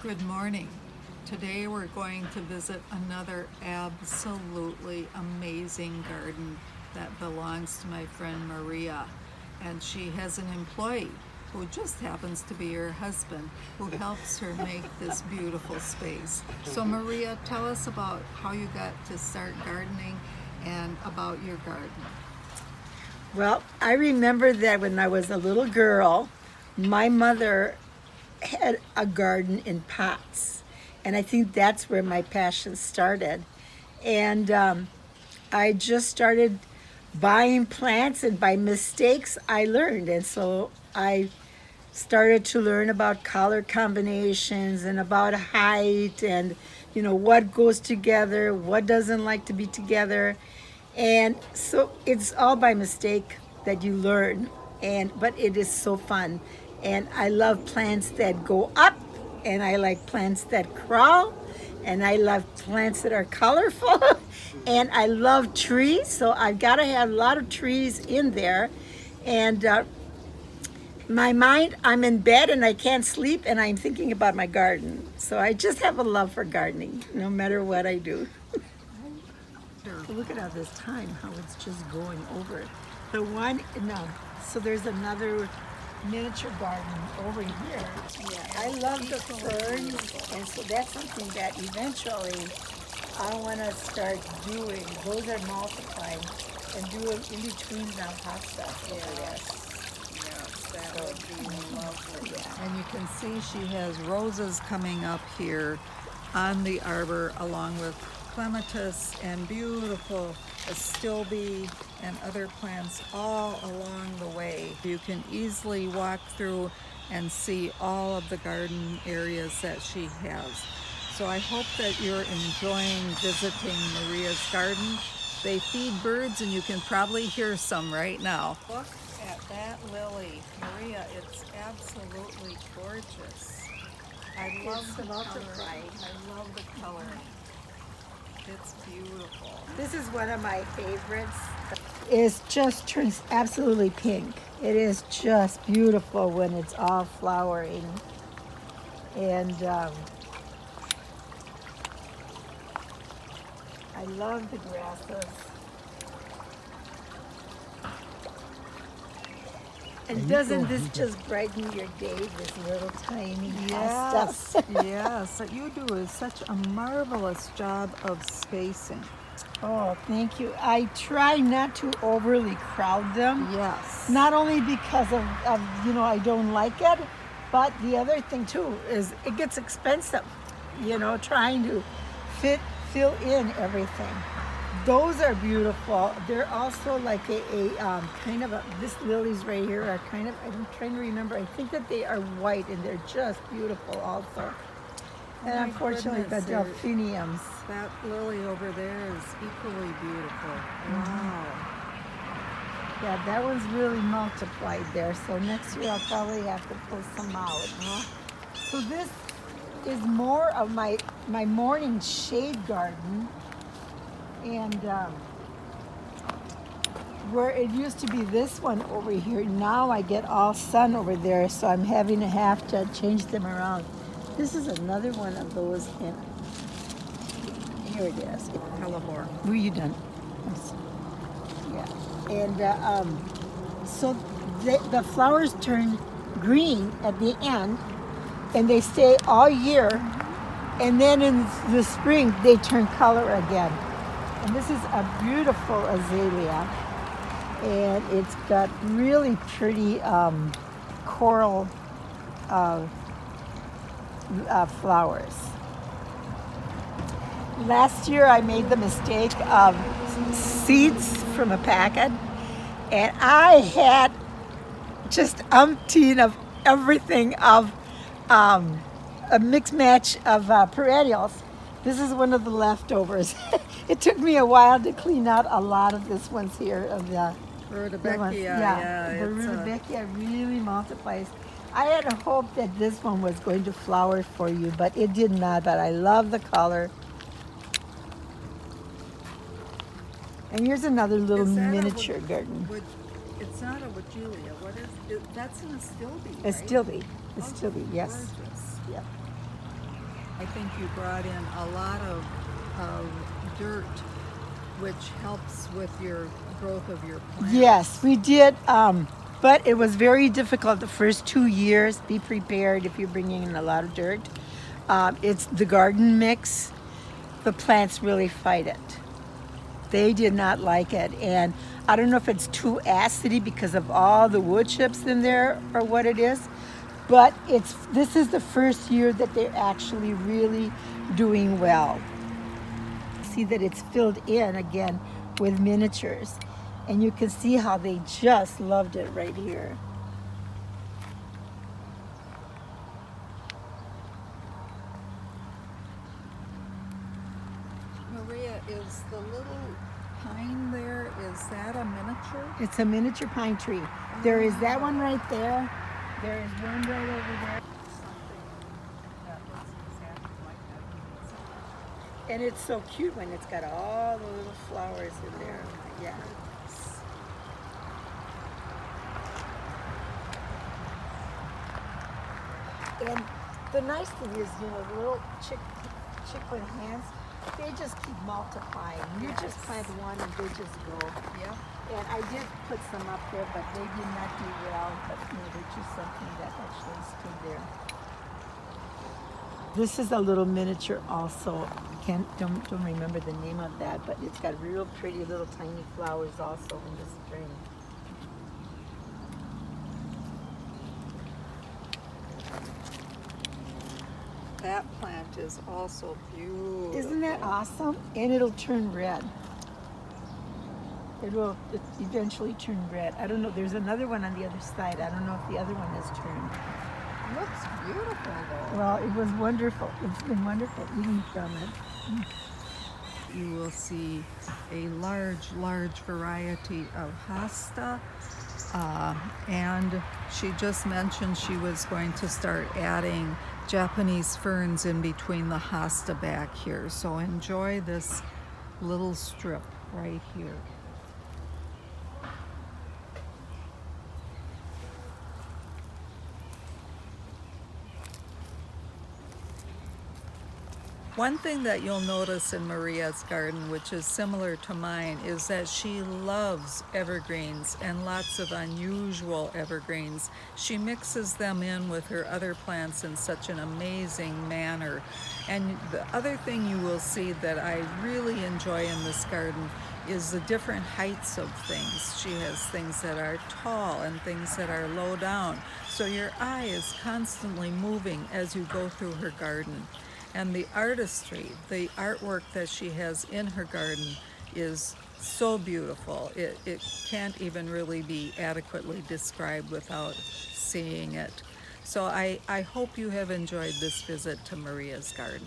Good morning. Today we're going to visit another absolutely amazing garden that belongs to my friend Maria. And she has an employee who just happens to be her husband who helps her make this beautiful space. So Maria, tell us about how you got to start gardening and about your garden. Well, I remember that when I was a little girl, my mother had a garden in pots. And I think that's where my passion started. And I just started buying plants, and by mistakes, I learned. And so I started to learn about color combinations and about height and, what goes together, what doesn't like to be together. And so it's all by mistake that you learn, but it is so fun. And I love plants that go up, and I like plants that crawl, and I love plants that are colorful, and I love trees, so I've got to have a lot of trees in there. And my mind, I'm in bed and I can't sleep, and I'm thinking about my garden. So I just have a love for gardening, no matter what I do. Look at all this time, how it's just going over. The one, no, so there's another miniature garden over here. Yeah, I love the ferns, and so that's something that eventually I want to start doing. Those are multiplying, and do it in between the hot stuff areas. Yes, that would be lovely. Yeah. And you can see she has roses coming up here on the arbor along with clematis and beautiful ASTILBE and other plants all along the way. You can easily walk through and see all of the garden areas that she has. So I hope that you're enjoying visiting Maria's garden. They feed birds, and you can probably hear some right now. Look at that lily. Maria, it's absolutely gorgeous. I love the color. I love the coloring. It's beautiful. This is one of my favorites. It just turns absolutely pink. It is just beautiful when it's all flowering. And I love the grasses. And doesn't this just brighten your day, this little tiny Yes, stuff? yes. What you do is such a marvelous job of spacing. Oh, thank you. I try not to overly crowd them. Yes. Not only because of I don't like it, but the other thing too is it gets expensive, trying to fill in everything. Those are beautiful. They're also like a kind of this lilies right here are kind of, I'm trying to remember, I think that they are white, and they're just beautiful also. And unfortunately the delphiniums. That lily over there is equally beautiful. Wow. Yeah, that one's really multiplied there. So next year I'll probably have to pull some out. So this is more of my morning shade garden. And where it used to be this one over here, now I get all sun over there, so I'm having to have to change them around. This is another one of those, and here it is. Hellebore. Were you done? Yes. Yeah. And so the flowers turn green at the end, and they stay all year, and then in the spring they turn color again. And this is a beautiful azalea, and it's got really pretty coral flowers. Last year I made the mistake of seeds from a packet, and I had just umpteen of everything of a mixed match of perennials. This is one of the leftovers. It took me a while to clean out a lot of this ones here of the Rudbeckia. Yeah, the Rudbeckia really multiplies. I had a hope that this one was going to flower for you, but it did not. But I love the color. And here's another little miniature garden. It's not a Wajulia. What is it? That's an Astilbe, right? ASTILBE. Oh, ASTILBE, yes. gorgeous. Yep. I think you brought in a lot of dirt, which helps with your growth of your plants. Yes, we did. But it was very difficult the first 2 years. Be prepared if you're bringing in a lot of dirt. It's the garden mix. The plants really fight it. They did not like it. And I don't know if it's too acidy because of all the wood chips in there or what it is. But this is the first year that they're actually really doing well. See that it's filled in again with miniatures. And you can see how they just loved it right here. Maria, is the little pine there, is that a miniature? It's a miniature pine tree. There is that one right there. There is one right over there. Something that looks exactly like that. And it's so cute when it's got all the little flowers in there. Yeah. And the nice thing is, the little chickweed hands, they just keep multiplying. You just plant one and they just go. Yep. And I did put some up there, but they did not do well. But they're just something that actually stood there. This is a little miniature also. Don't remember the name of that, but it's got real pretty little tiny flowers also in the spring. That plant is also beautiful. Isn't that awesome? And it'll turn red. It will eventually turn red. I don't know. There's another one on the other side. I don't know if the other one has turned. Looks beautiful though. Well, it was wonderful. It's been wonderful eating from it. You will see a large variety of hosta. And she just mentioned she was going to start adding Japanese ferns in between the hosta back here. So enjoy this little strip right here. One thing that you'll notice in Maria's garden, which is similar to mine, is that she loves evergreens and lots of unusual evergreens. She mixes them in with her other plants in such an amazing manner. And the other thing you will see that I really enjoy in this garden is the different heights of things. She has things that are tall and things that are low down. So your eye is constantly moving as you go through her garden. And the artistry, the artwork that she has in her garden is so beautiful. It can't even really be adequately described without seeing it. So I hope you have enjoyed this visit to Maria's garden.